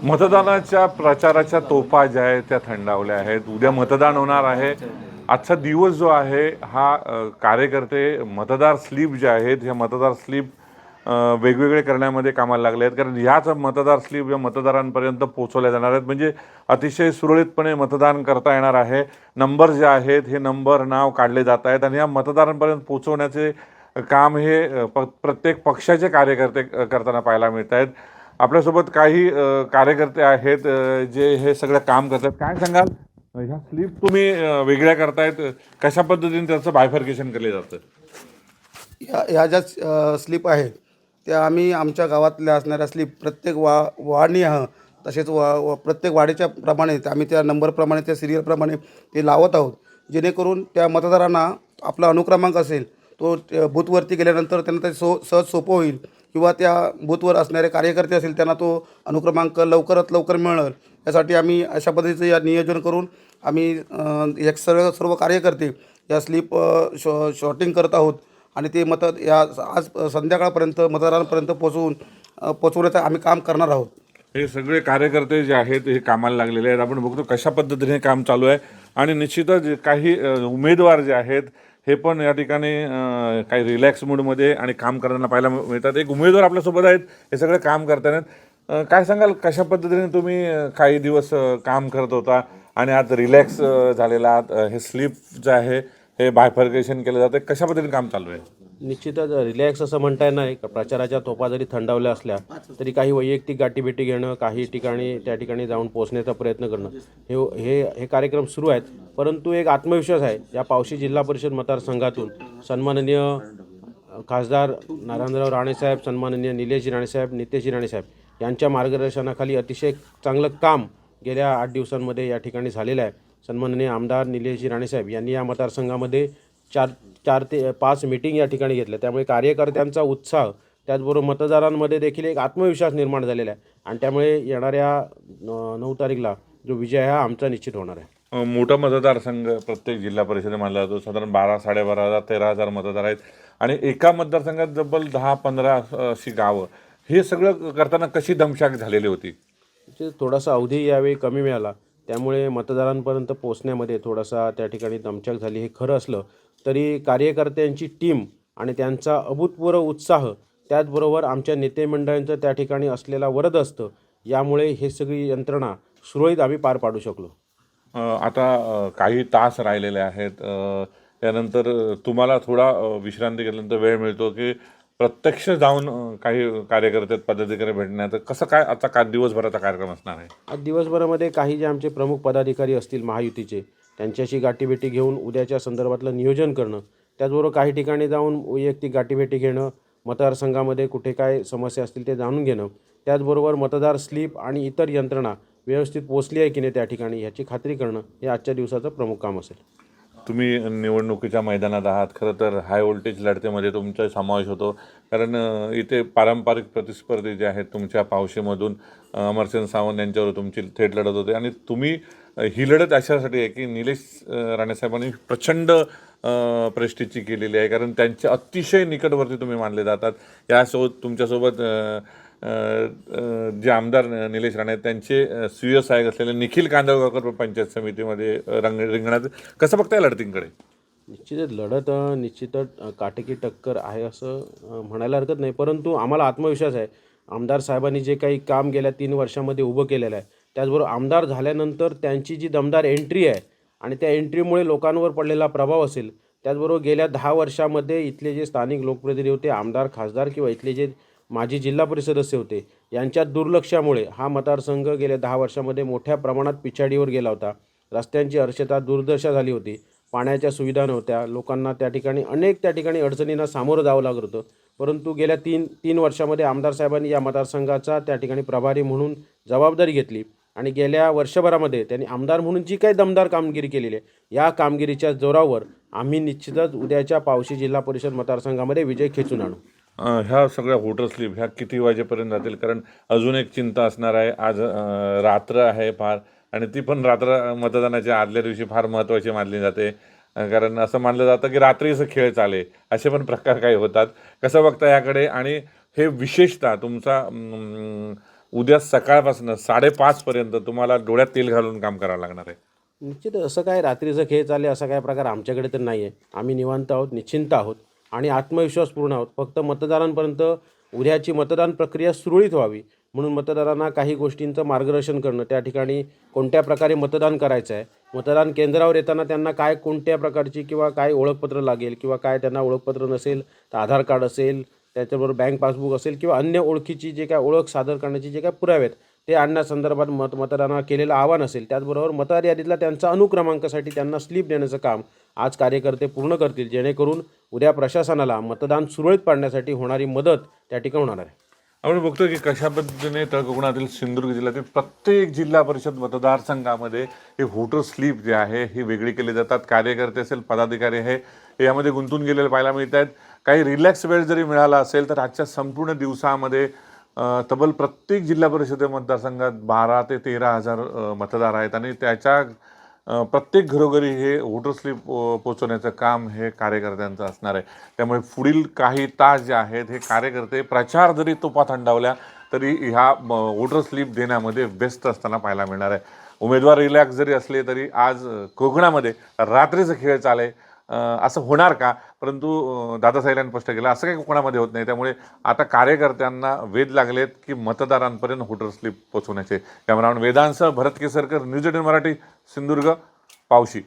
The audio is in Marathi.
मतदानाच्या प्रचाराच्या तोफा ज्या आहेत त्या थंडावल्या आहेत. उद्या मतदान होणार आहे. आजचा दिवस जो आहे हा कार्यकर्ते मतदार स्लिप जे आहेत ह्या मतदार स्लिप वेगवेगळे करण्यामध्ये कामाला लागले आहेत. कारण ह्याच मतदार स्लिप या मतदारांपर्यंत पोहोचवल्या जाणार आहेत. म्हणजे अतिशय सुरळीतपणे मतदान करता येणार आहे. नंबर जे आहेत हे नंबर नाव काढले जात आहेत आणि या मतदारांपर्यंत पोहोचवण्याचे काम हे प्रत्येक पक्षाचे कार्यकर्ते करताना पाहायला मिळत आहेत. आपल्यासोबत काही कार्यकर्ते आहेत जे हे सगळं काम करतात. काय सांगाल, ह्या स्लिप तुम्ही वेगळ्या करतायत, कशा पद्धतीने त्याचं बायफर्केशन केलं जातं? ह्या ज्या स्लिप आहेत त्या आम्ही आमच्या गावातल्या असणाऱ्या स्लिप प्रत्येक वाढनिहाय तसेच प्रत्येक वाडीच्या प्रमाणे आम्ही त्या नंबरप्रमाणे त्या सिरियलप्रमाणे ते लावत आहोत, जेणेकरून त्या मतदारांना आपला अनुक्रमांक असेल तो बूथवरती गेल्यानंतर त्यांना ते सहज सोपं होईल, किंवा त्या बूथवर असणारे कार्यकर्ते असेल त्यांना तो अनुक्रमांक लवकरात लवकर मिळेल. यासाठी आम्ही अशा पद्धतीचं या नियोजन करून आम्ही एक सर्व कार्यकर्ते या स्लिप शॉर्टिंग करत आहोत आणि ते या आज संध्याकाळपर्यंत मतदारांपर्यंत पोचवण्याचं आम्ही काम करणार आहोत. हे सगळे कार्यकर्ते जे आहेत हे कामाला लागलेले आहेत. आपण बघतो कशा पद्धतीने हे काम चालू आहे आणि निश्चितच काही उमेदवार जे आहेत हे पण या ठिकाणी काही रिलॅक्स मूडमध्ये आणि काम करताना पाहायला मिळतात. एक उमेदवार आपल्यासोबत आहेत, हे सगळे काम करताना. काय सांगाल, कशा पद्धतीने तुम्ही काही दिवस काम करत होता आणि आज रिलॅक्स झालेला आहात? हे स्लिप जे आहे हे बायफर्केशन केलं जातं, कशा पद्धतीने काम चालू आहे? निश्चितच रिलॅक्स असं म्हणता येणार नाही. प्रचाराच्या तोफा जरी थंडावल्या असल्या तरी काही वैयक्तिक गाठीभेटी घेणं, काही ठिकाणी त्या ठिकाणी जाऊन पोहोचण्याचा प्रयत्न करणं हे हे हे कार्यक्रम सुरू आहेत. परंतु एक आत्मविश्वास आहे, या पावशी जिल्हा परिषद मतदारसंघातून सन्माननीय खासदार नारायणराव राणेसाहेब, सन्माननीय निलेशजी राणेसाहेब, नितेशजी राणेसाहेब यांच्या मार्गदर्शनाखाली अतिशय चांगलं काम गेल्या 8 दिवसांमध्ये या ठिकाणी झालेलं आहे. सन्माननीय आमदार निलेशजी राणेसाहेब यांनी या मतदारसंघामध्ये 4 ते 5 मीटिंग या ठिकाणी घेतल्या. त्यामुळे कार्यकर्त्यांचा उत्साह, त्याचबरोबर मतदारांमध्ये देखील एक आत्मविश्वास निर्माण झालेला आहे आणि त्यामुळे येणाऱ्या 9 तारीखला जो विजय हा आमचा निश्चित होणार आहे. मोठा मतदारसंघ प्रत्येक जिल्हा परिषदेमध्ये मानला जातो. साधारण 12, 12,500, 13,000 मतदार आहेत आणि एका मतदारसंघात जवळ 10-15 अशी गावं. हे सगळं करताना कशी दमछाक झालेली होती? थोडासा अवधी यावेळी कमी मिळाला, त्यामुळे मतदारांपर्यंत पोहोचण्यामध्ये थोडासा त्या ठिकाणी दमछाक झाली. हे खरं असलं तरी कार्यकर्त्यांची टीम आणि त्यांचा अभूतपूर्व उत्साह, त्याचबरोबर आमच्या नेते मंडळांचं त्या ठिकाणी असलेला वरद असतं, यामुळे हे सगळी यंत्रणा सुरळीत आम्ही पार पाडू शकलो. आता काही तास राहिलेले आहेत. त्यानंतर तुम्हाला थोडा विश्रांती घेतल्यानंतर वेळ मिळतो की प्रत्यक्ष जाऊन काही कार्यकर्ते पदाधिकारी भेटण्याचं कसं काय आता दिवसभराचा कार्यक्रम असणार आहे? आज दिवसभरामध्ये काही जे आमचे प्रमुख पदाधिकारी असतील महायुतीचे, त्यांच्याशी गाठीभेटी घेऊन उद्याच्या संदर्भातलं नियोजन करणं, त्याचबरोबर काही ठिकाणी जाऊन वैयक्तिक गाठीभेटी घेणं, मतदारसंघामध्ये कुठे काय समस्या असतील ते जाणून घेणं, त्याचबरोबर मतदार स्लिप आणि इतर यंत्रणा व्यवस्थित पोचली आहे की नाही त्या ठिकाणी ह्याची खात्री करणं हे आजच्या दिवसाचं प्रमुख काम असेल. तुम्ही निवडणुकीच्या मैदानात आहात. खरं तर हाय व्होल्टेज लढतीमध्ये तुमचा समावेश होतो, कारण इथे पारंपरिक प्रतिस्पर्धी जे आहेत तुमच्या पावशीमधून अमरचंद सावंत यांच्यावर तुमची थेट लढत होते आणि तुम्ही ही लढत अशासाठी आहे की निलेश राणेसाहेबांनी प्रचंड प्रेस्टिजची केलेली आहे, कारण त्यांच्या अतिशय निकटवर्ती तुम्ही मानले जातात. यासोबत तुमच्यासोबत जे आमदार निलेश राणे आहेत त्यांचे स्वीय सहाय्यक असलेले निखिल कांदळगावकर पंचायत समितीमध्ये रिंगणात. कसं बघताय लढतींकडे? निश्चितच लढत निश्चितच काटेकी टक्कर आहे असं म्हणायला हरकत नाही, परंतु आम्हाला आत्मविश्वास आहे. आमदार साहेबांनी जे काही काम गेल्या 3 वर्षामध्ये उभं केलेलं आहे, त्याचबरोबर आमदार झाल्यानंतर त्यांची जी दमदार एंट्री आहे आणि त्या एंट्रीमुळे लोकांवर पडलेला प्रभाव असेल, त्याचबरोबर गेल्या 10 वर्षामध्ये इथले जे स्थानिक लोकप्रतिनिधी होते, आमदार, खासदार किंवा इथले जे माजी जिल्हा परिषद सदस्य होते, यांच्या दुर्लक्षामुळे हा मतदारसंघ गेल्या 10 वर्षामध्ये मोठ्या प्रमाणात पिछाडीवर गेला होता. रस्त्यांची अर्शता दुर्दशा झाली होती, पाण्याच्या सुविधा नव्हत्या, लोकांना त्या ठिकाणी अनेक अडचणींना सामोरं जावं लागत होतं. परंतु गेल्या 3 वर्षामध्ये आमदार साहेबांनी या मतदारसंघाचा त्या ठिकाणी प्रभारी म्हणून जबाबदारी घेतली आणि गेल्या वर्षभरामध्ये त्यांनी आमदार म्हणून जी काही दमदार कामगिरी केलेली आहे, या कामगिरीच्या जोरावर आम्ही निश्चितच उद्याच्या पावशी जिल्हा परिषद मतदारसंघामध्ये विजय खेचून आणू. ह्या सगळ्या वोटर स्लिप ह्या किती वाजेपर्यंत जातील? कारण अजून एक चिंता असणार आहे. आज रात्र आहे फार, आणि ती पण रात्र मतदानाच्या आदल्या दिवशी फार महत्त्वाची मानली जाते, कारण असं मानलं जातं की रात्रीचं खेळ चाले, असे पण प्रकार काही होतात. कसं बघता याकडे? आणि हे विशेषतः तुमचा उद्या सकाळपासून 5:30 पर्यंत तुम्हाला डोळ्यात तेल घालून काम करावं लागणार आहे? निश्चित असं काय रात्रीचं खेळ चालले असा काय प्रकार आमच्याकडे तर नाही आहे. आम्ही निवांत आहोत, निश्चिंत आहोत आणि आत्मविश्वासपूर्ण आहोत. फक्त मतदारांपर्यंत उद्याची मतदान प्रक्रिया सुरळीत व्हावी म्हणून मतदारांना काही गोष्टींचं मार्गदर्शन करणं, त्या ठिकाणी कोणत्या प्रकारे मतदान करायचं आहे, मतदान केंद्रावर येताना त्यांना काय कोणत्या प्रकारची किंवा काय ओळखपत्र लागेल किंवा काय त्यांना ओळखपत्र नसेल तर आधार कार्ड असेल, त्याच्याबरोबर बँक पासबुक असेल किंवा अन्य ओळखीची जे काय ओळख सादर करण्याची जे काय पुरावे आहेत ते आणण्यासंदर्भात मतदारांना केलेलं आवाहन असेल. त्याचबरोबर मतदार यादीतला त्यांचा अनुक्रमांकासाठी त्यांना स्लिप देण्याचं काम आज कार्यकर्ते पूर्ण करतील, जेणेकरून उद्या प्रशासनाला मतदान सुरळीत पाडण्यासाठी होणारी मदत त्या ठिकाणी होणार आहे. आपण बघतो की कशा पद्धतीने तळकोकणातील सिंधुदुर्ग जिल्ह्यातील प्रत्येक जिल्हा परिषद मतदारसंघामध्ये हे व्होटर स्लिप जे आहे ही वेगळी केली जातात. कार्यकर्ते असेल, पदाधिकारी आहे, हे यामध्ये गुंतून गेलेले पाहायला मिळत आहेत. काही रिलॅक्स वेळ जरी मिळाला असेल तर आजच्या संपूर्ण दिवसामध्ये तब्बल प्रत्येक जिल्हा परिषद मतदारसंघात 12,000 ते 13,000 मतदार आहेत आणि त्याच्या प्रत्येक घरोघरी हे व्होटर स्लिप पोचवण्याचं काम हे कार्यकर्त्यांचं असणार आहे. त्यामुळे पुढील काही तास जे आहेत हे कार्यकर्ते प्रचार जरी तोफा थंडावल्या तरी ह्या व्होटर स्लिप देण्यामध्ये व्यस्त असताना पाहायला मिळणार आहे. उमेदवार रिलॅक्स जरी असले तरी आज कोकणामध्ये रात्रीचा खेळ चाले असं होणार का? परंतु दादासाहेबांनी स्पष्ट केलं असं काही कोकणामध्ये होत नाही. त्यामुळे आता कार्यकर्त्यांना वेध लागलेत की मतदारांपर्यंत व्होटर स्लिप पोचवण्याचे. कॅमेरामॅन वेदांसह भरत केसरकर, न्यूज 18 मराठी, सिंधुदुर्ग, पावशी.